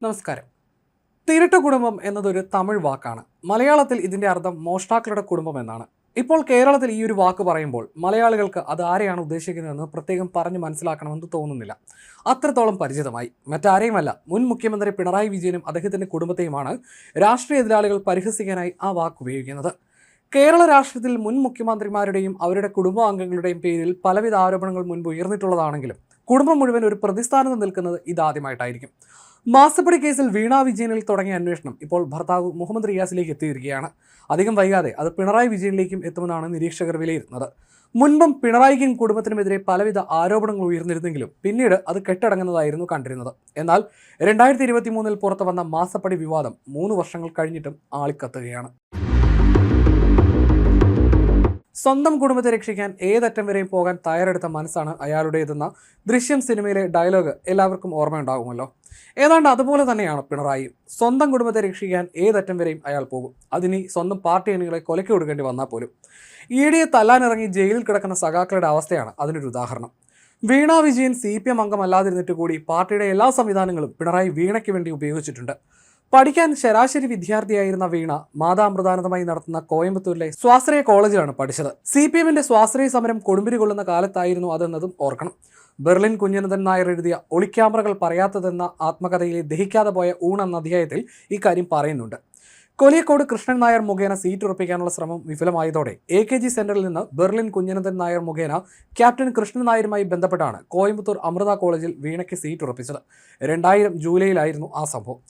നമസ്കാരം. തിരട്ട കുടുംബം എന്നതൊരു തമിഴ് വാക്കാണ്. മലയാളത്തിൽ ഇതിന്റെ അർത്ഥം മോഷ്ടാക്കളുടെ കുടുംബം എന്നാണ്. ഇപ്പോൾ കേരളത്തിൽ ഈ ഒരു വാക്ക് പറയുമ്പോൾ മലയാളികൾക്ക് അത് ആരെയാണ് ഉദ്ദേശിക്കുന്നതെന്ന് പ്രത്യേകം പറഞ്ഞു മനസ്സിലാക്കണമെന്ന് തോന്നുന്നില്ല. അത്രത്തോളം പരിചിതമായി. മറ്റാരെയുമല്ല, മുൻ മുഖ്യമന്ത്രി പിണറായി വിജയനും അദ്ദേഹത്തിന്റെ കുടുംബത്തെയുമാണ് രാഷ്ട്രീയ എതിരാളികൾ പരിഹസിക്കാനായി ആ വാക്ക് ഉപയോഗിക്കുന്നത്. കേരള രാഷ്ട്രീയത്തിൽ മുൻ മുഖ്യമന്ത്രിമാരുടെയും അവരുടെ കുടുംബാംഗങ്ങളുടെയും പേരിൽ പലവിധ ആരോപണങ്ങൾ മുൻപ് ഉയർന്നിട്ടുള്ളതാണെങ്കിലും കുടുംബം മുഴുവൻ ഒരു പ്രതിസ്ഥാനത്ത് നിൽക്കുന്നത് ഇതാദ്യമായിട്ടായിരിക്കും. മാസപ്പടി കേസിൽ വീണ വിജയനിൽ തുടങ്ങിയ അന്വേഷണം ഇപ്പോൾ ഭർത്താവ് മുഹമ്മദ് റിയാസിലേക്ക് എത്തിയിരിക്കുകയാണ്. അധികം വൈകാതെ അത് പിണറായി വിജയനിലേക്കും എത്തുമെന്നാണ് നിരീക്ഷകർ വിലയിരുത്തുന്നത്. മുൻപും പിണറായിക്കും കുടുംബത്തിനുമെതിരെ പലവിധ ആരോപണങ്ങൾ ഉയർന്നിരുന്നെങ്കിലും പിന്നീട് അത് കെട്ടടങ്ങുന്നതായിരുന്നു കണ്ടിരുന്നത്. എന്നാൽ 2023 പുറത്തു വന്ന മാസപ്പടി വിവാദം 3 വർഷങ്ങൾ കഴിഞ്ഞിട്ടും ആളിക്കത്തുകയാണ്. സ്വന്തം കുടുംബത്തെ രക്ഷിക്കാൻ ഏതറ്റം വരെയും പോകാൻ തയ്യാറെടുത്ത മനസ്സാണ് അയാളുടേതെന്ന ദൃശ്യം സിനിമയിലെ ഡയലോഗ് എല്ലാവർക്കും ഓർമ്മയുണ്ടാകുമല്ലോ. ഏതാണ്ട് അതുപോലെ തന്നെയാണ് പിണറായി. സ്വന്തം കുടുംബത്തെ രക്ഷിക്കാൻ ഏതറ്റം വരെയും അയാൾ പോകും. അതിനി സ്വന്തം പാർട്ടി അണികളെ കൊലയ്ക്ക് കൊടുക്കേണ്ടി വന്നാൽ പോലും. ഈയിടെ തല്ലാനിറങ്ങി ജയിലിൽ കിടക്കുന്ന സഖാക്കളുടെ അവസ്ഥയാണ് അതിനൊരു ഉദാഹരണം. വീണ വിജയൻ CPM അംഗമല്ലാതിരുന്നിട്ട് കൂടി പാർട്ടിയുടെ എല്ലാ സംവിധാനങ്ങളും പിണറായി വീണയ്ക്ക് വേണ്ടി ഉപയോഗിച്ചിട്ടുണ്ട്. പഠിക്കാൻ ശരാശരി വിദ്യാർത്ഥിയായിരുന്ന വീണ മാതാമൃതാനന്ദമായി നടത്തുന്ന കോയമ്പത്തൂരിലെ സ്വാശ്രയ കോളേജിലാണ് പഠിച്ചത്. CPMന്റെ സ്വാശ്രയ സമരം കൊടുമ്പിരി കൊള്ളുന്ന കാലത്തായിരുന്നു അതെന്നതും ഓർക്കണം. ബെർലിൻ കുഞ്ഞനന്ദൻ നായർ എഴുതിയ ഒളിക്യാമറകൾ പറയാത്തതെന്ന ആത്മകഥയിലെ ദഹിക്കാതെ പോയ ഊണെന്ന അധ്യായത്തിൽ ഇക്കാര്യം പറയുന്നുണ്ട്. കൊലിയക്കോട് കൃഷ്ണൻ നായർ മുഖേന സീറ്റ് ഉറപ്പിക്കാനുള്ള ശ്രമം വിഫലമായതോടെ AKG സെന്ററിൽ നിന്ന് ബെർലിൻ കുഞ്ഞനന്ദൻ നായർ മുഖേന ക്യാപ്റ്റൻ കൃഷ്ണൻ നായരുമായി ബന്ധപ്പെട്ടാണ് കോയമ്പത്തൂർ അമൃത കോളേജിൽ വീണയ്ക്ക് സീറ്റ് ഉറപ്പിച്ചത്. 2000 ജൂലൈയിലായിരുന്നു ആ സംഭവം.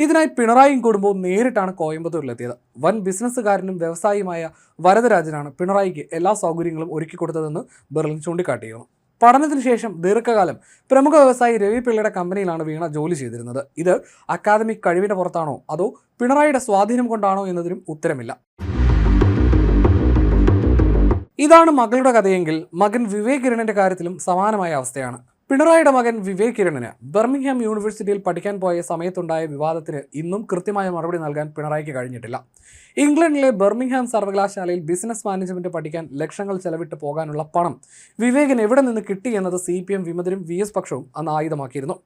ഇതിനായി പിണറായിയും കുടുംബവും നേരിട്ടാണ് കോയമ്പത്തൂരിലെത്തിയത്. വൻ ബിസിനസ്സുകാരനും വ്യവസായിയുമായ വരദരാജനാണ് പിണറായിക്ക് എല്ലാ സൗകര്യങ്ങളും ഒരുക്കിക്കൊടുത്തതെന്ന് ബെർലിൻ ചൂണ്ടിക്കാട്ടിയിരുന്നു. പഠനത്തിന് ശേഷം ദീർഘകാലം പ്രമുഖ വ്യവസായി രവി പിള്ളയുടെ കമ്പനിയിലാണ് വീണ ജോലി ചെയ്തിരുന്നത്. ഇത് അക്കാദമിക് കഴിവിന്റെ പുറത്താണോ അതോ പിണറായിയുടെ സ്വാധീനം കൊണ്ടാണോ എന്നതിനും ഉത്തരമില്ല. ഇതാണ് മകളുടെ കഥയെങ്കിൽ മകൻ വിവേക് കിരണിന്റെ കാര്യത്തിലും സമാനമായ അവസ്ഥയാണ്. പിണറായിയുടെ മകൻ വിവേക് കിരണിന് ബർമിംഗ്ഹാം യൂണിവേഴ്സിറ്റിയിൽ പഠിക്കാൻ പോയ സമയത്തുണ്ടായ വിവാദത്തിന് ഇന്നും കൃത്യമായ മറുപടി നൽകാൻ പിണറായിക്ക് കഴിഞ്ഞിട്ടില്ല. ഇംഗ്ലണ്ടിലെ ബർമിംഗ്ഹാം സർവകലാശാലയിൽ ബിസിനസ് മാനേജ്മെന്റ് പഠിക്കാൻ ലക്ഷങ്ങൾ ചെലവിട്ട് പോകാനുള്ള പണം വിവേകിന് എവിടെ നിന്ന് കിട്ടി എന്നത് CPM വിമതരും VS പക്ഷവും അന്ന് ആയുധമാക്കിയിരുന്നു.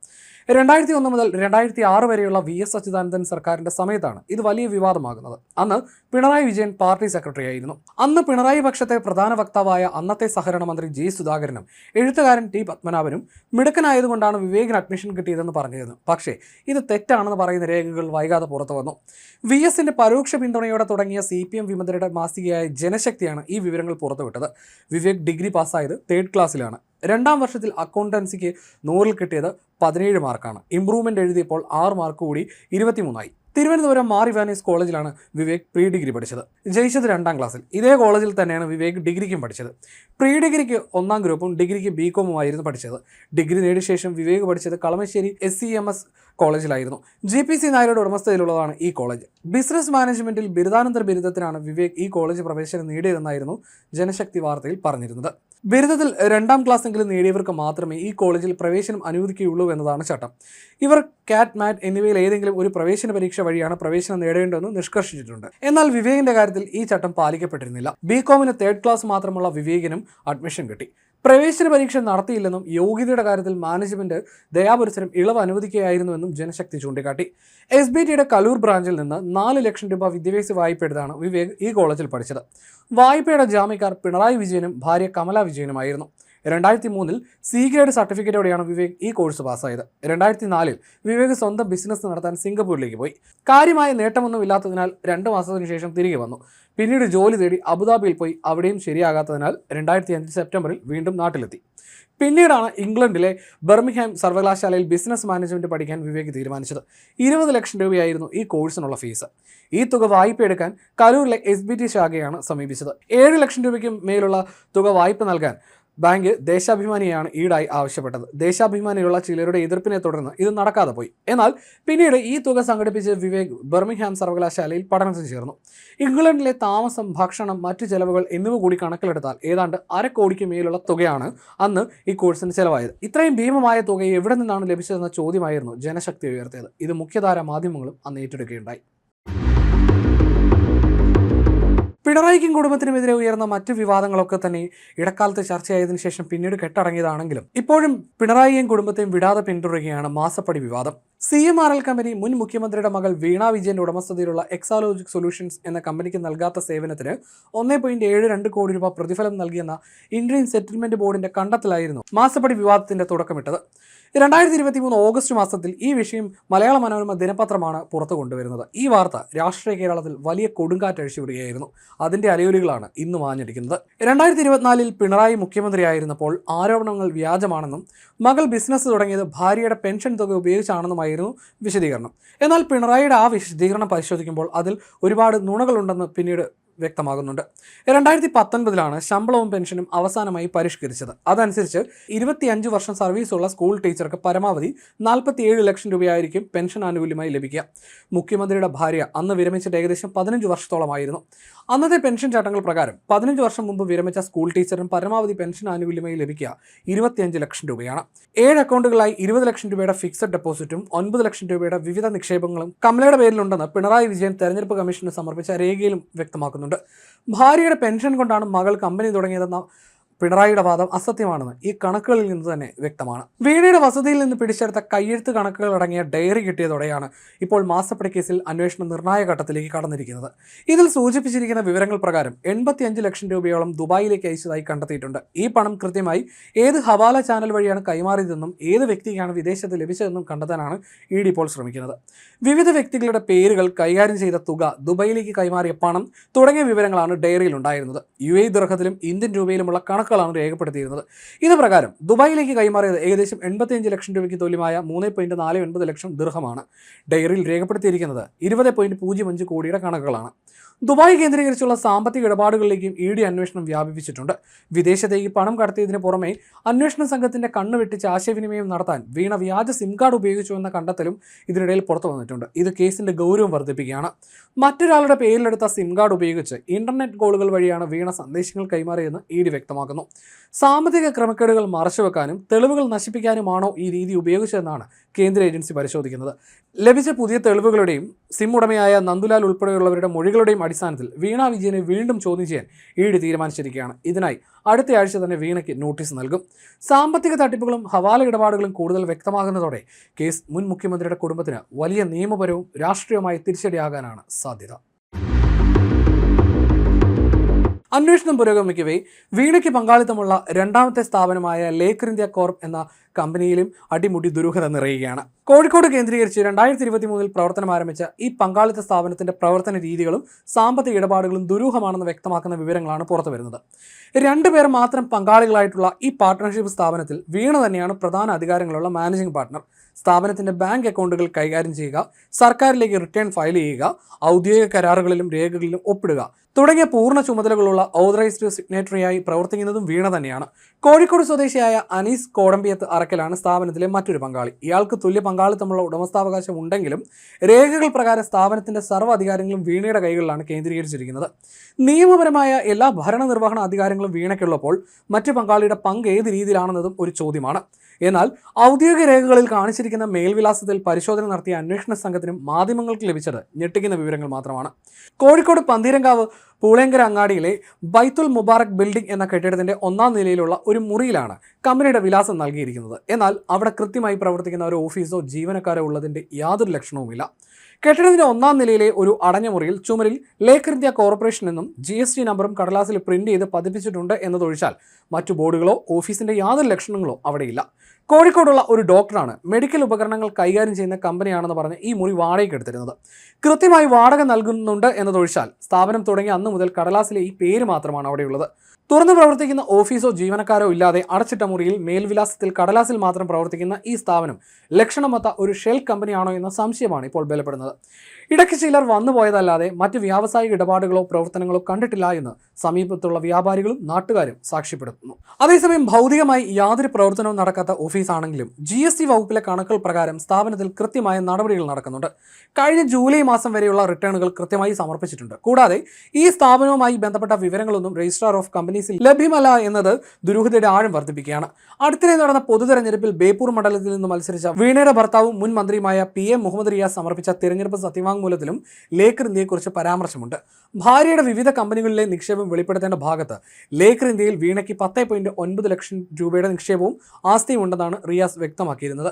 2001 മുതൽ 2006 വരെയുള്ള VS അച്യുതാനന്ദൻ സർക്കാരിന്റെ സമയത്താണ് ഇത് വലിയ വിവാദമാകുന്നത്. അന്ന് പിണറായി വിജയൻ പാർട്ടി സെക്രട്ടറി ആയിരുന്നു. അന്ന് പിണറായി പക്ഷത്തെ പ്രധാന വക്താവായ അന്നത്തെ സഹകരണ മന്ത്രി G സുധാകരനും എഴുത്തുകാരൻ T പത്മനാഭനും മിടുക്കനായതുകൊണ്ടാണ് വിവേകിന് അഡ്മിഷൻ കിട്ടിയതെന്ന് പറഞ്ഞിരുന്നു. പക്ഷേ ഇത് തെറ്റാണെന്ന് പറയുന്ന രേഖകൾ വൈകാതെ പുറത്തു വന്നു. VSന്റെ പരോക്ഷ പിന്തുണയോടെ തുടങ്ങിയ CPM വിമതരുടെ മാസികയായ ജനശക്തിയാണ് ഈ വിവരങ്ങൾ പുറത്തുവിട്ടത്. വിവേക് ഡിഗ്രി പാസ്സായത് 3rd ക്ലാസ്സിലാണ്. 2ാം വർഷത്തിൽ അക്കൗണ്ടൻസിക്ക് 100-ൽ കിട്ടിയത് 17 മാർക്കാണ്. ഇംപ്രൂവ്മെന്റ് എഴുതിയപ്പോൾ 6 മാർക്ക് കൂടി 23 തിരുവനന്തപുരം മാർ ഇവാനീസ് കോളേജിലാണ് വിവേക് പ്രീ ഡിഗ്രി പഠിച്ചത്. ജയിച്ചത് 2ാം ക്ലാസ്സിൽ. ഇതേ കോളേജിൽ തന്നെയാണ് വിവേക് ഡിഗ്രിക്കും പഠിച്ചത്. പ്രീ ഡിഗ്രിക്ക് 1ാം ഗ്രൂപ്പും ഡിഗ്രിക്ക് BCom ആയിരുന്നു പഠിച്ചത്. ഡിഗ്രി നേടിയ ശേഷം വിവേക് പഠിച്ചത് കളമശ്ശേരി SCMS കോളേജിലായിരുന്നു. GPC നായരുടെ ഉടമസ്ഥതയിലുള്ളതാണ് ഈ കോളേജ്. ബിസിനസ് മാനേജ്മെന്റിൽ ബിരുദാനന്തര ബിരുദത്തിനാണ് വിവേക് ഈ കോളേജ് പ്രവേശനം നേടിയതെന്നായിരുന്നു ജനശക്തി വാർത്തയിൽ പറഞ്ഞിരുന്നത്. ബിരുദത്തിൽ 2ാം ക്ലാസ്സെങ്കിലും നേടിയവർക്ക് മാത്രമേ ഈ കോളേജിൽ പ്രവേശനം അനുവദിക്കുകയുള്ളൂ എന്നതാണ് ചട്ടം. ഇവർ CAT MAT എന്നിവയിൽ ഏതെങ്കിലും ഒരു പ്രവേശന പരീക്ഷ വഴിയാണ് പ്രവേശനം നേടേണ്ടതെന്ന് നിഷ്കർഷിച്ചിട്ടുണ്ട്. എന്നാൽ വിവേകിന്റെ കാര്യത്തിൽ ഈ ചട്ടം പാലിക്കപ്പെട്ടിരുന്നില്ല. BComന് 3rd ക്ലാസ് മാത്രമുള്ള വിവേകിനും അഡ്മിഷൻ കിട്ടി. പ്രവേശന പരീക്ഷ നടത്തിയില്ലെന്നും യോഗ്യതയുടെ കാര്യത്തിൽ മാനേജ്മെന്റ് ദയാപുരസരം ഇളവ് അനുവദിക്കുകയായിരുന്നുവെന്നും ജനശക്തി ചൂണ്ടിക്കാട്ടി. SBTയുടെ കലൂർ ബ്രാഞ്ചിൽ നിന്ന് 4 ലക്ഷം രൂപ വിദ്യാഭ്യാസ വായ്പ എടുത്താണ് വിവേക് ഈ കോളേജിൽ പഠിച്ചത്. വായ്പയുടെ ജാമ്യക്കാർ പിണറായി വിജയനും ഭാര്യ കമല വിജയനുമായിരുന്നു. 2003-ൽ C ഗ്രേഡ് സർട്ടിഫിക്കറ്റോടെയാണ് വിവേക് ഈ കോഴ്സ് പാസ്സായത്. 2004-ൽ വിവേക് സ്വന്തം ബിസിനസ് നടത്താൻ സിംഗപ്പൂരിലേക്ക് പോയി. കാര്യമായ നേട്ടമൊന്നും ഇല്ലാത്തതിനാൽ 2 മാസത്തിനു ശേഷം തിരികെ വന്നു. പിന്നീട് ജോലി തേടി അബുദാബിയിൽ പോയി. അവിടെയും ശരിയാകാത്തതിനാൽ 2005 സെപ്റ്റംബറിൽ വീണ്ടും നാട്ടിലെത്തി. പിന്നീടാണ് ഇംഗ്ലണ്ടിലെ ബർമിംഗ്ഹാം സർവകലാശാലയിൽ ബിസിനസ് മാനേജ്മെന്റ് പഠിക്കാൻ വിവേക് തീരുമാനിച്ചത്. 20 ലക്ഷം രൂപയായിരുന്നു ഈ കോഴ്സിനുള്ള ഫീസ്. ഈ തുക വായ്പ എടുക്കാൻ കലൂരിലെ SBT ശാഖയാണ് സമീപിച്ചത്. 7 ലക്ഷം രൂപയ്ക്ക് മേലുള്ള തുക വായ്പ നൽകാൻ ബാങ്ക് ദേശാഭിമാനിയാണ് ഈടായി ആവശ്യപ്പെട്ടത്. ദേശാഭിമാനിയിലുള്ള ചിലരുടെ എതിർപ്പിനെ തുടർന്ന് ഇത് നടക്കാതെ പോയി. എന്നാൽ പിന്നീട് ഈ തുക സംഘടിപ്പിച്ച് വിവേക് ബർമിംഗ്ഹാം സർവകലാശാലയിൽ പഠനത്തിന് ചേർന്നു. ഇംഗ്ലണ്ടിലെ താമസം, ഭക്ഷണം, മറ്റു ചെലവുകൾ എന്നിവ കൂടി കണക്കിലെടുത്താൽ ഏതാണ്ട് 1/2 കോടിക്ക് മേലുള്ള തുകയാണ് അന്ന് ഈ കോഴ്സിന് ചെലവായത്. ഇത്രയും ഭീമമായ തുക എവിടെ നിന്നാണ് ലഭിച്ചതെന്ന ചോദ്യമായിരുന്നു ജനശക്തി ഉയർത്തിയത്. ഇത് മുഖ്യധാര മാധ്യമങ്ങളും അന്ന് ഏറ്റെടുക്കുകയുണ്ടായി. പിണറായിക്കും കുടുംബത്തിനുമെതിരെ ഉയർന്ന മറ്റ് വിവാദങ്ങളൊക്കെ തന്നെ ഇടക്കാലത്ത് ചർച്ചയായതിനു ശേഷം പിന്നീട് കെട്ടടങ്ങിയതാണെങ്കിലും ഇപ്പോഴും പിണറായിയും കുടുംബത്തെയും വിടാതെ പിന്തുടരുകയാണ് മാസപ്പടി വിവാദം. CMRL കമ്പനി മുൻ മുഖ്യമന്ത്രിയുടെ മകൾ വീണ വിജയന്റെ ഉടമസ്ഥതയിലുള്ള എക്സാലോജിക് സൊല്യൂഷൻസ് എന്ന കമ്പനിക്ക് നൽകാത്ത സേവനത്തിന് 1.72 കോടി രൂപ പ്രതിഫലം നൽകിയെന്ന ഇന്ത്യൻ സെറ്റിൽമെന്റ് ബോർഡിന്റെ കണ്ടെത്തലായിരുന്നു മാസപ്പടി വിവാദത്തിന്റെ തുടക്കമിട്ടത്. 2023 ഓഗസ്റ്റ് മാസത്തിൽ ഈ വിഷയം മലയാള മനോരമ ദിനപത്രമാണ് പുറത്തു കൊണ്ടുവരുന്നത്. ഈ വാർത്ത രാഷ്ട്രീയ കേരളത്തിൽ വലിയ കൊടുങ്കാറ്റഴിച്ചുവിടുകയായിരുന്നു. അതിന്റെ അലയൊലികളാണ് ഇന്നും ആഞ്ഞടിക്കുന്നത്. 2024 പിണറായി മുഖ്യമന്ത്രിയായിരുന്നപ്പോൾ ആരോപണങ്ങൾ വ്യാജമാണെന്നും മകൾ ബിസിനസ് തുടങ്ങിയത് ഭാര്യയുടെ പെൻഷൻ തുക ഉപയോഗിച്ചാണെന്നുമായിരുന്നു വിശദീകരണം. എന്നാൽ പിണറായിയുടെ ആ വിശദീകരണം പരിശോധിക്കുമ്പോൾ അതിൽ ഒരുപാട് നുണകളുണ്ടെന്ന് പിന്നീട് വ്യക്തമാകുന്നുണ്ട്. 2019 ശമ്പളവും പെൻഷനും അവസാനമായി പരിഷ്കരിച്ചത്. അതനുസരിച്ച് 25 വർഷം സർവീസുള്ള സ്കൂൾ ടീച്ചർക്ക് പരമാവധി 47 ലക്ഷം രൂപയായിരിക്കും പെൻഷൻ ആനുകൂല്യമായി ലഭിക്കുക. മുഖ്യമന്ത്രിയുടെ ഭാര്യ അന്ന് വിരമിച്ചിട്ട് ഏകദേശം 15 വർഷത്തോളമായിരുന്നു. അന്നത്തെ പെൻഷൻ ചട്ടങ്ങൾ പ്രകാരം 15 വർഷം മുമ്പ് വിരമിച്ച സ്കൂൾ ടീച്ചറിന് പരമാവധി പെൻഷൻ ആനുകൂല്യമായി ലഭിക്കുക 25 ലക്ഷം രൂപയാണ്. 7 അക്കൗണ്ടുകളായി 20 ലക്ഷം രൂപയുടെ ഫിക്സഡ് ഡെപ്പോസിറ്റും 9 ലക്ഷം രൂപയുടെ വിവിധ നിക്ഷേപങ്ങളും കമലയുടെ പേരിലുണ്ടെന്ന് പിണറായി വിജയൻ തെരഞ്ഞെടുപ്പ് കമ്മീഷന് സമർപ്പിച്ച രേഖയിലും വ്യക്തമാക്കുന്നുണ്ട്. ഭാര്യയുടെ പെൻഷൻ കൊണ്ടാണ് മകൾ കമ്പനി തുടങ്ങിയതെന്ന പിണറായിയുടെ വാദം അസത്യമാണെന്ന് ഈ കണക്കുകളിൽ നിന്ന് തന്നെ വ്യക്തമാണ്. വീണയുടെ വസതിയിൽ നിന്ന് പിടിച്ചെടുത്ത കയ്യെഴുത്ത് കണക്കുകൾ അടങ്ങിയ ഡയറി കിട്ടിയതോടെയാണ് ഇപ്പോൾ മാസപ്പടി കേസിൽ അന്വേഷണം നിർണായക ഘട്ടത്തിലേക്ക് കടന്നിരിക്കുന്നത്. ഇതിൽ സൂചിപ്പിച്ചിരിക്കുന്ന വിവരങ്ങൾ പ്രകാരം 85 ലക്ഷം രൂപയോളം ദുബായിലേക്ക് അയച്ചതായി കണ്ടെത്തിയിട്ടുണ്ട്. ഈ പണം കൃത്യമായി ഏത് ഹവാല ചാനൽ വഴിയാണ് കൈമാറിയതെന്നും ഏത് വ്യക്തിക്കാണ് വിദേശത്ത് ലഭിച്ചതെന്നും കണ്ടെത്താനാണ് ED ഇപ്പോൾ ശ്രമിക്കുന്നത്. വിവിധ വ്യക്തികളുടെ പേരുകൾ, കൈകാര്യം ചെയ്ത തുക, ദുബായിലേക്ക് കൈമാറിയ പണം തുടങ്ങിയ വിവരങ്ങളാണ് ഡയറിയിൽ ഉണ്ടായിരുന്നത്. UAE ദിർഹത്തിലും ഇന്ത്യൻ രൂപയിലുമുള്ള കണക്കുകളാണ് രേഖപ്പെടുത്തിയിരുന്നത്. ഇത് പ്രകാരം ദുബായിലേക്ക് കൈമാറിയത് ഏകദേശം 85 ലക്ഷം രൂപയ്ക്ക് തുല്യമായ 3.49 ലക്ഷം ദിർഹമാണ്. ഡയറിയിൽ രേഖപ്പെടുത്തിയിരിക്കുന്നത് 20.05 കോടിയുടെ കണക്കുകളാണ്. ദുബായ് കേന്ദ്രീകരിച്ചുള്ള സാമ്പത്തിക ഇടപാടുകളിലേക്കും ED അന്വേഷണം വ്യാപിപ്പിച്ചിട്ടുണ്ട്. വിദേശത്തേക്ക് പണം കടത്തിയതിനു പുറമെ അന്വേഷണ സംഘത്തിന്റെ കണ്ണ് വെട്ടിച്ച് ആശയവിനിമയം നടത്താൻ വീണ വ്യാജ സിം കാർഡ് ഉപയോഗിച്ചു എന്ന കണ്ടെത്തലും ഇതിനിടയിൽ പുറത്തു വന്നിട്ടുണ്ട്. ഇത് കേസിന്റെ ഗൗരവം വർദ്ധിപ്പിക്കുകയാണ്. മറ്റൊരാളുടെ പേരിലെടുത്ത സിം കാർഡ് ഉപയോഗിച്ച് ഇന്റർനെറ്റ് കോളുകൾ വഴിയാണ് വീണ സന്ദേശങ്ങൾ കൈമാറിയെന്ന് ED വ്യക്തമാക്കുന്നു. സാമ്പത്തിക ക്രമക്കേടുകൾ മറച്ചുവെക്കാനും തെളിവുകൾ നശിപ്പിക്കാനുമാണോ ഈ രീതി ഉപയോഗിച്ചതെന്നാണ് കേന്ദ്ര ഏജൻസി പരിശോധിക്കുന്നത്. ലഭിച്ച പുതിയ തെളിവുകളുടെയും സിം ഉടമയായ നന്ദുലാൽ ഉൾപ്പെടെയുള്ളവരുടെ മൊഴികളുടെയും അടിസ്ഥാനത്തിൽ വീണ വിജയനെ വീണ്ടും ചോദ്യം ചെയ്യാൻ ED തീരുമാനിച്ചിരിക്കുകയാണ്. ഇതിനായി അടുത്ത ആഴ്ച തന്നെ വീണയ്ക്ക് നോട്ടീസ് നൽകും. സാമ്പത്തിക തട്ടിപ്പുകളും ഹവാല ഇടപാടുകളും കൂടുതൽ വ്യക്തമാകുന്നതോടെ കേസ് മുൻ മുഖ്യമന്ത്രിയുടെ കുടുംബത്തിന് വലിയ നിയമപരവും രാഷ്ട്രീയമായ തിരിച്ചടിയാകാനാണ് സാധ്യത. അന്വേഷണം പുരോഗമിക്കവേ വീണയ്ക്ക് പങ്കാളിത്തമുള്ള രണ്ടാമത്തെ സ്ഥാപനമായ ലേക്കർ ഇന്ത്യ കോർപ്പ് എന്ന കമ്പനിയിലും അടിമുടി ദുരൂഹത നിറയുകയാണ്. കോഴിക്കോട് കേന്ദ്രീകരിച്ച് 2023 പ്രവർത്തനം ആരംഭിച്ച ഈ പങ്കാളിത്ത സ്ഥാപനത്തിന്റെ പ്രവർത്തന രീതികളും സാമ്പത്തിക ഇടപാടുകളും ദുരൂഹമാണെന്ന് വ്യക്തമാക്കുന്ന വിവരങ്ങളാണ് പുറത്തു വരുന്നത്. 2 പേർ മാത്രം പങ്കാളികളായിട്ടുള്ള ഈ പാർട്ട്ണർഷിപ്പ് സ്ഥാപനത്തിൽ വീണ തന്നെയാണ് പ്രധാന അധികാരങ്ങളുള്ള മാനേജിംഗ് പാർട്ണർ. സ്ഥാപനത്തിന്റെ ബാങ്ക് അക്കൗണ്ടുകൾ കൈകാര്യം ചെയ്യുക, സർക്കാരിലേക്ക് റിട്ടേൺ ഫയൽ ചെയ്യുക, ഔദ്യോഗിക കരാറുകളിലും രേഖകളിലും ഒപ്പിടുക തുടങ്ങിയ പൂർണ്ണ ചുമതലകളുള്ള ഓതറൈസ്ഡ് സിഗ്നേറ്ററിയായി പ്രവർത്തിക്കുന്നതും വീണ തന്നെയാണ്. കോഴിക്കോട് സ്വദേശിയായ അനീസ് കോടമ്പിയത്ത് അറക്കലാണ് സ്ഥാപനത്തിലെ മറ്റൊരു പങ്കാളി. ഇയാൾക്ക് തുല്യ പങ്കാളിത്തമുള്ള ഉടമസ്ഥാവകാശം ഉണ്ടെങ്കിലും രേഖകൾ പ്രകാരം സ്ഥാപനത്തിന്റെ സർവ്വ അധികാരങ്ങളും വീണയുടെ കൈകളിലാണ് കേന്ദ്രീകരിച്ചിരിക്കുന്നത്. നിയമപരമായ എല്ലാ ഭരണനിർവഹണ അധികാരങ്ങളും വീണയ്ക്കുള്ളപ്പോൾ മറ്റു പങ്കാളിയുടെ പങ്ക് ഏത് രീതിയിലാണെന്നതും ഒരു ചോദ്യമാണ്. എന്നാൽ ഔദ്യോഗിക രേഖകളിൽ കാണിച്ചിരിക്കുന്ന മേൽവിലാസത്തിൽ പരിശോധന നടത്തിയ അന്വേഷണ സംഘത്തിനും മാധ്യമങ്ങൾക്ക് ലഭിച്ചത് ഞെട്ടിക്കുന്ന വിവരങ്ങൾ മാത്രമാണ്. കോഴിക്കോട് പന്തീരങ്കാവ് പൂളേങ്കര അങ്ങാടിയിലെ ബൈത്തുൽ മുബാറക് ബിൽഡിംഗ് എന്ന കെട്ടിടത്തിന്റെ 1ാം നിലയിലുള്ള ഒരു മുറിയിലാണ് കമ്പനിയുടെ വിലാസം നൽകിയിരിക്കുന്നത്. എന്നാൽ അവിടെ കൃത്യമായി പ്രവർത്തിക്കുന്ന ഒരു ഓഫീസോ ജീവനക്കാരോ ഉള്ളതിന്റെ യാതൊരു ലക്ഷണവുമില്ല. കെട്ടിടത്തിന്റെ 1ാം നിലയിലെ ഒരു അടഞ്ഞ മുറിയിൽ ചുമരിൽ ലേക്കർ ഇന്ത്യ കോർപ്പറേഷൻ എന്നും GST നമ്പറും കടലാസിൽ പ്രിന്റ് ചെയ്ത് പതിപ്പിച്ചിട്ടുണ്ട് എന്നതൊഴിച്ചാൽ മറ്റു ബോർഡുകളോ ഓഫീസിന്റെ യാതൊരു ലക്ഷണങ്ങളോ അവിടെയില്ല. കോഴിക്കോടുള്ള ഒരു ഡോക്ടറാണ് മെഡിക്കൽ ഉപകരണങ്ങൾ കൈകാര്യം ചെയ്യുന്ന കമ്പനിയാണെന്ന് പറഞ്ഞ് ഈ മുറി വാടകയ്ക്ക് എടുത്തിരുന്നത്. കൃത്യമായി വാടക നൽകുന്നുണ്ട് എന്നതൊഴിച്ചാൽ സ്ഥാപനം തുടങ്ങിയ അന്ന് മുതൽ കടലാസിലെ ഈ പേര് മാത്രമാണ് അവിടെയുള്ളത്. തുറന്നു പ്രവർത്തിക്കുന്ന ഓഫീസോ ജീവനക്കാരോ ഇല്ലാതെ അടച്ചിട്ട മുറിയിൽ മേൽവിലാസത്തിൽ കടലാസിൽ മാത്രം പ്രവർത്തിക്കുന്ന ഈ സ്ഥാപനം ലക്ഷണമൊത്ത ഒരു ഷെൽ കമ്പനിയാണോ എന്ന സംശയമാണ് ഇപ്പോൾ ബലപ്പെടുന്നത്. ഇടയ്ക്ക് ചിലർ വന്നുപോയതല്ലാതെ മറ്റ് വ്യാവസായിക ഇടപാടുകളോ പ്രവർത്തനങ്ങളോ കണ്ടിട്ടില്ല എന്ന് സമീപത്തുള്ള വ്യാപാരികളും നാട്ടുകാരും സാക്ഷ്യപ്പെടുത്തുന്നു. അതേസമയം ഭൗതികമായി യാതൊരു പ്രവർത്തനവും നടക്കാത്ത ഓഫീസാണെങ്കിലും GST വകുപ്പിലെ കണക്കുകൾ പ്രകാരം സ്ഥാപനത്തിൽ കൃത്യമായ നടപടികൾ നടക്കുന്നുണ്ട്. കഴിഞ്ഞ ജൂലൈ മാസം വരെയുള്ള റിട്ടേണുകൾ കൃത്യമായി സമർപ്പിച്ചിട്ടുണ്ട്. കൂടാതെ ഈ സ്ഥാപനവുമായി ബന്ധപ്പെട്ട വിവരങ്ങളൊന്നും രജിസ്ട്രാർ ഓഫ് കമ്പനീസിൽ ലഭ്യമല്ല എന്നത് ദുരൂഹതയുടെ ആഴം വർദ്ധിപ്പിക്കുകയാണ്. അടുത്തിടെ നടന്ന പൊതുതെരഞ്ഞെടുപ്പിൽ ബേപ്പൂർ മണ്ഡലത്തിൽ നിന്ന് മത്സരിച്ച വീണയുടെ ഭർത്താവും മുൻ മന്ത്രിയുമായ PM മുഹമ്മദ് റിയാസ് സമർപ്പിച്ച തിരഞ്ഞെടുപ്പ് സത്യവാങ്മൂലത്തിലും ലേക്കർ ഇന്ത്യയെക്കുറിച്ച് പരാമർശമുണ്ട്. ഭാര്യയുടെ വിവിധ കമ്പനികളിലെ നിക്ഷേപം വെളിപ്പെടുത്തേണ്ട ഭാഗത്ത് ലേക്കർ ഇന്ത്യയിൽ വീണയ്ക്ക് 10.9 ലക്ഷം രൂപയുടെ നിക്ഷേപവും ആസ്തിയും ഉണ്ടെന്നാണ് റിയാസ് വ്യക്തമാക്കിയിരുന്നത്.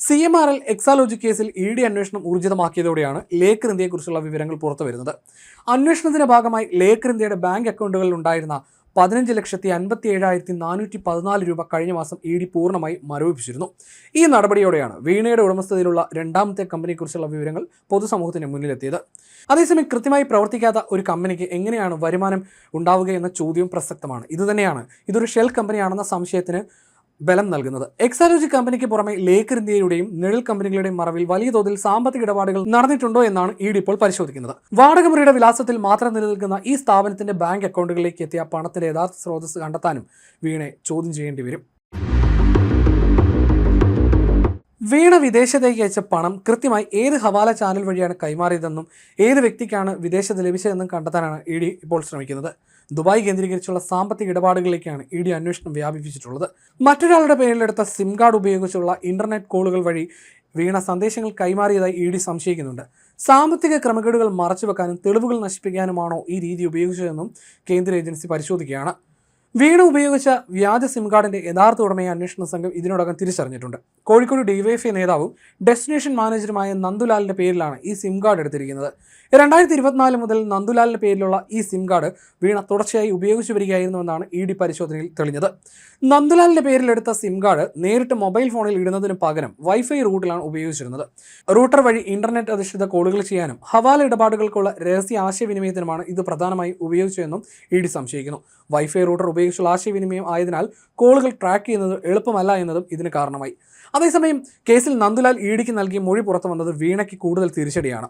CMRL എക്സാലോജി കേസിൽ ED അന്വേഷണം ഊർജിതമാക്കിയതോടെയാണ് ലേക്കർ ഇന്ത്യയെക്കുറിച്ചുള്ള വിവരങ്ങൾ പുറത്തുവരുന്നത്. അന്വേഷണത്തിന്റെ ഭാഗമായി ലേക്കർ ഇന്ത്യയുടെ ബാങ്ക് അക്കൗണ്ടുകളിൽ ഉണ്ടായിരുന്ന 15,57,414 രൂപ കഴിഞ്ഞ മാസം ED പൂർണ്ണമായി മരവിപ്പിച്ചിരുന്നു. ഈ നടപടിയോടെയാണ് വീണയുടെ ഉടമസ്ഥതയിലുള്ള രണ്ടാമത്തെ കമ്പനിയെക്കുറിച്ചുള്ള വിവരങ്ങൾ പൊതുസമൂഹത്തിന് മുന്നിലെത്തിയത്. അതേസമയം കൃത്യമായി പ്രവർത്തിക്കാത്ത ഒരു കമ്പനിക്ക് എങ്ങനെയാണ് വരുമാനം ഉണ്ടാവുക എന്ന ചോദ്യവും പ്രസക്തമാണ്. ഇതുതന്നെയാണ് ഇതൊരു ഷെൽ കമ്പനിയാണെന്ന സംശയത്തിന് ബലം നൽകുന്നത്. എക്സാലോജി കമ്പനിക്ക് പുറമെ ലേക്കർ ഇന്ത്യയുടെയും നിഴൽ കമ്പനികളുടെയും മറവിൽ വലിയ തോതിൽ സാമ്പത്തിക ഇടപാടുകൾ നടന്നിട്ടുണ്ടോ എന്നാണ് ED ഇപ്പോൾ പരിശോധിക്കുന്നത്. വാടകമുറിയുടെ വിലാസത്തിൽ മാത്രം നിലനിൽക്കുന്ന ഈ സ്ഥാപനത്തിന്റെ ബാങ്ക് അക്കൗണ്ടുകളിലേക്ക് എത്തിയ പണത്തിന്റെ യഥാർത്ഥ സ്രോതസ് കണ്ടെത്താനും വീണയെ ചോദ്യം ചെയ്യേണ്ടി വരും. വീണ വിദേശത്തേക്ക് അയച്ച പണം കൃത്യമായി ഏത് ഹവാല ചാനൽ വഴിയാണ് കൈമാറിയതെന്നും ഏത് വ്യക്തിക്കാണ് വിദേശത്ത് ലഭിച്ചതെന്നും കണ്ടെത്താനാണ് ED ഇപ്പോൾ ശ്രമിക്കുന്നത്. ദുബായ് കേന്ദ്രീകരിച്ചുള്ള സാമ്പത്തിക ഇടപാടുകളിലേക്കാണ് ED അന്വേഷണം വ്യാപിപ്പിച്ചിട്ടുള്ളത്. മറ്റൊരാളുടെ പേരിലെടുത്ത സിം കാർഡ് ഉപയോഗിച്ചുള്ള ഇന്റർനെറ്റ് കോളുകൾ വഴി വീണ സന്ദേശങ്ങൾ കൈമാറിയതായി ED സംശയിക്കുന്നുണ്ട്. സാമ്പത്തിക ക്രമക്കേടുകൾ മറച്ചുവെക്കാനും തെളിവുകൾ നശിപ്പിക്കാനുമാണോ ഈ രീതി ഉപയോഗിച്ചതെന്നും കേന്ദ്ര ഏജൻസി പരിശോധിക്കുകയാണ്. വീണ ഉപയോഗിച്ച വ്യാജ സിം കാർഡിന്റെ യഥാർത്ഥ ഉടമയെ അന്വേഷണ സംഘം ഇതിനോടകം തിരിച്ചറിഞ്ഞിട്ടുണ്ട്. കോഴിക്കോട് DYFI നേതാവും ഡെസ്റ്റിനേഷൻ മാനേജറുമായ നന്ദുലാലിന്റെ പേരിലാണ് ഈ സിം കാർഡ് എടുത്തിരിക്കുന്നത്. 2024 മുതൽ നന്ദുലാലിന്റെ പേരിലുള്ള ഈ സിം കാർഡ് വീണ തുടർച്ചയായി ഉപയോഗിച്ചു വരികയായിരുന്നുവെന്നാണ് ED പരിശോധനയിൽ തെളിഞ്ഞത്. നന്ദുലാലിന്റെ പേരിലെടുത്ത സിം കാർഡ് നേരിട്ട് മൊബൈൽ ഫോണിൽ ഇടുന്നതിന് പകരം വൈഫൈ റൂട്ടിലാണ് ഉപയോഗിച്ചിരുന്നത്. റൂട്ടർ വഴി ഇന്റർനെറ്റ് അധിഷ്ഠിത കോളുകൾ ചെയ്യാനും ഹവാല ഇടപാടുകൾക്കുള്ള രഹസ്യ ആശയവിനിമയത്തിനുമാണ് ഇത് പ്രധാനമായും ഉപയോഗിച്ചതെന്നും ED സംശയിക്കുന്നു. വൈഫൈ റൂട്ടർ ഉപയോഗിച്ചുള്ള ആശയവിനിമയം ആയതിനാൽ കോളുകൾ ട്രാക്ക് ചെയ്യുന്നത് എളുപ്പമല്ല എന്നതും ഇതിന് കാരണമായി. അതേസമയം കേസിൽ നന്ദുലാൽ EDക്ക് നൽകിയ മൊഴി പുറത്തു വന്നത് വീണയ്ക്ക് കൂടുതൽ തിരിച്ചടിയാണ്.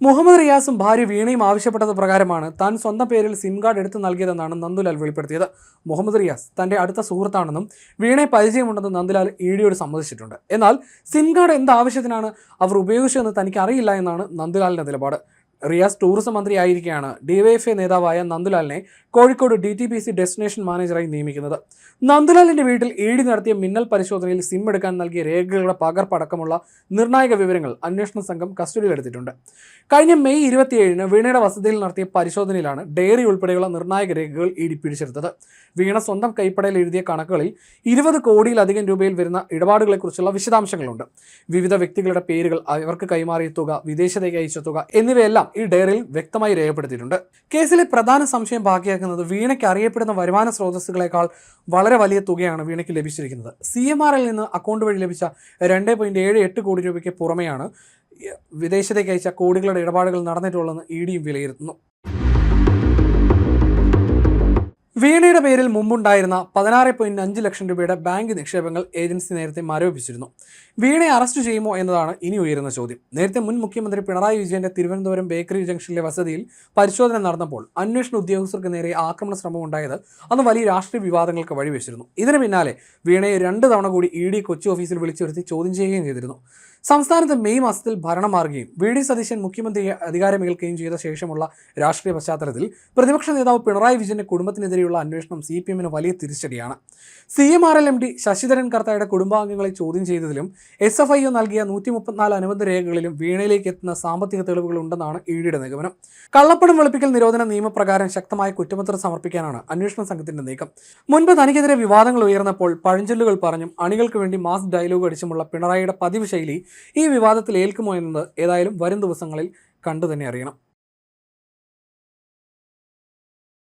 മുഹമ്മദ് റിയാസും ഭാര്യ വീണയും ആവശ്യപ്പെട്ടത് പ്രകാരമാണ് താൻ സ്വന്തം പേരിൽ സിം കാർഡ് എടുത്ത് നൽകിയതെന്നാണ് നന്ദുലാൽ വെളിപ്പെടുത്തിയത്. മുഹമ്മദ് റിയാസ് തന്റെ അടുത്ത സുഹൃത്താണെന്നും വീണയെ പരിചയമുണ്ടെന്നും നന്ദുലാൽ EDയോട് സമ്മതിച്ചിട്ടുണ്ട്. എന്നാൽ സിം കാർഡ് എന്താവശ്യത്തിനാണ് അവർ ഉപയോഗിച്ചതെന്ന് തനിക്ക് അറിയില്ല എന്നാണ് നന്ദുലാലിന്റെ നിലപാട്. റിയാസ് ടൂറിസം മന്ത്രിയായിരിക്കെയാണ് DYFI നേതാവായ നന്ദുലാലിനെ കോഴിക്കോട് DTPC ഡെസ്റ്റിനേഷൻ മാനേജറായി നിയമിക്കുന്നത്. നന്ദുലാലിന്റെ വീട്ടിൽ ED നടത്തിയ മിന്നൽ പരിശോധനയിൽ സിം എടുക്കാൻ നൽകിയ രേഖകളുടെ പകർപ്പടക്കമുള്ള നിർണായക വിവരങ്ങൾ അന്വേഷണ സംഘം കസ്റ്റഡിയിലെടുത്തിട്ടുണ്ട്. കഴിഞ്ഞ മെയ് 27-ന് വീണയുടെ വസതിയിൽ നടത്തിയ പരിശോധനയിലാണ് ഡയറി ഉൾപ്പെടെയുള്ള നിർണായക രേഖകൾ ED പിടിച്ചെടുത്തത്. വീണ സ്വന്തം കൈപ്പടയിൽ എഴുതിയ കണക്കുകളിൽ 20 കോടിയിലധികം രൂപയിൽ വരുന്ന ഇടപാടുകളെക്കുറിച്ചുള്ള വിശദാംശങ്ങളുണ്ട്. വിവിധ വ്യക്തികളുടെ പേരുകൾ, അവർക്ക് കൈമാറിയ തുക, വിദേശത്തേക്ക് അയച്ച തുക എന്നിവയെല്ലാം ഈ ഡയറിയിൽ വ്യക്തമായി രേഖപ്പെടുത്തിയിട്ടുണ്ട്. കേസിലെ പ്രധാന സംശയം ബാക്കിയാക്കുന്നത് വീണയ്ക്ക് അറിയപ്പെടുന്ന വരുമാന സ്രോതസ്സുകളെക്കാൾ വളരെ വലിയ തുകയാണ് വീണയ്ക്ക് ലഭിച്ചിരിക്കുന്നത്. CMRL നിന്ന് അക്കൗണ്ട് വഴി ലഭിച്ച 2.78 കോടി രൂപയ്ക്ക് പുറമെയാണ് വിദേശത്തേക്ക് അയച്ച കോടികളുടെ ഇടപാടുകൾ നടന്നിട്ടുള്ളതെന്ന് EDയും വിലയിരുത്തുന്നു. വീണയുടെ പേരിൽ മുമ്പുണ്ടായിരുന്ന 16.5 ലക്ഷം രൂപയുടെ ബാങ്ക് നിക്ഷേപങ്ങൾ ഏജൻസി നേരത്തെ മരവിപ്പിച്ചിരുന്നു. വീണയെ അറസ്റ്റ് ചെയ്യുമോ എന്നതാണ് ഇനി ഉയരുന്ന ചോദ്യം. നേരത്തെ മുൻ മുഖ്യമന്ത്രി പിണറായി വിജയന്റെ തിരുവനന്തപുരം ബേക്കറി ജംഗ്ഷനിലെ വസതിയിൽ പരിശോധന നടന്നപ്പോൾ അന്വേഷണ ഉദ്യോഗസ്ഥർക്ക് നേരെ ആക്രമണ ശ്രമം ഉണ്ടായത് അന്ന് വലിയ രാഷ്ട്രീയ വിവാദങ്ങൾക്ക് വഴിവെച്ചിരുന്നു. ഇതിന് പിന്നാലെ വീണയെ 2 തവണ കൂടി ED കൊച്ചി ഓഫീസിൽ വിളിച്ചു വരുത്തി ചോദ്യം ചെയ്യുകയും ചെയ്തിരുന്നു. സംസ്ഥാനത്ത് മെയ് മാസത്തിൽ ഭരണം മാറുകയും VD സതീശൻ മുഖ്യമന്ത്രിയെ അധികാരമേൽക്കുകയും ചെയ്ത ശേഷമുള്ള രാഷ്ട്രീയ പശ്ചാത്തലത്തിൽ പ്രതിപക്ഷ നേതാവ് പിണറായി വിജയന്റെ കുടുംബത്തിനെതിരെയുള്ള അന്വേഷണം CPMന് വലിയ തിരിച്ചടിയാണ്. CMRL MD ശശിധരൻ കർത്തായുടെ കുടുംബാംഗങ്ങളെ ചോദ്യം ചെയ്തതിലും SFIO നൽകിയ 134 അനുബന്ധ രേഖകളിലും വീണയിലേക്ക് എത്തുന്ന സാമ്പത്തിക തെളിവുകൾ ഉണ്ടെന്നാണ് EDയുടെ നിഗമനം. കള്ളപ്പണം വെളുപ്പിക്കൽ നിരോധന നിയമപ്രകാരം ശക്തമായ കുറ്റപത്രം സമർപ്പിക്കാനാണ് അന്വേഷണ സംഘത്തിന്റെ നീക്കം. മുൻപ് തനിക്കെതിരെ വിവാദങ്ങൾ ഉയർന്നപ്പോൾ പഴഞ്ചൊല്ലുകൾ പറഞ്ഞും അണികൾക്ക് വേണ്ടി മാസ് ഡയലോഗ് അടിച്ചുമുള്ള പിണറായിയുടെ പതിവ് ശൈലി ഈ വിവാദത്തിൽ ഏൽക്കുമോ എന്നത് ഏതായാലും വരും ദിവസങ്ങളിൽ കണ്ടു തന്നെ അറിയണം.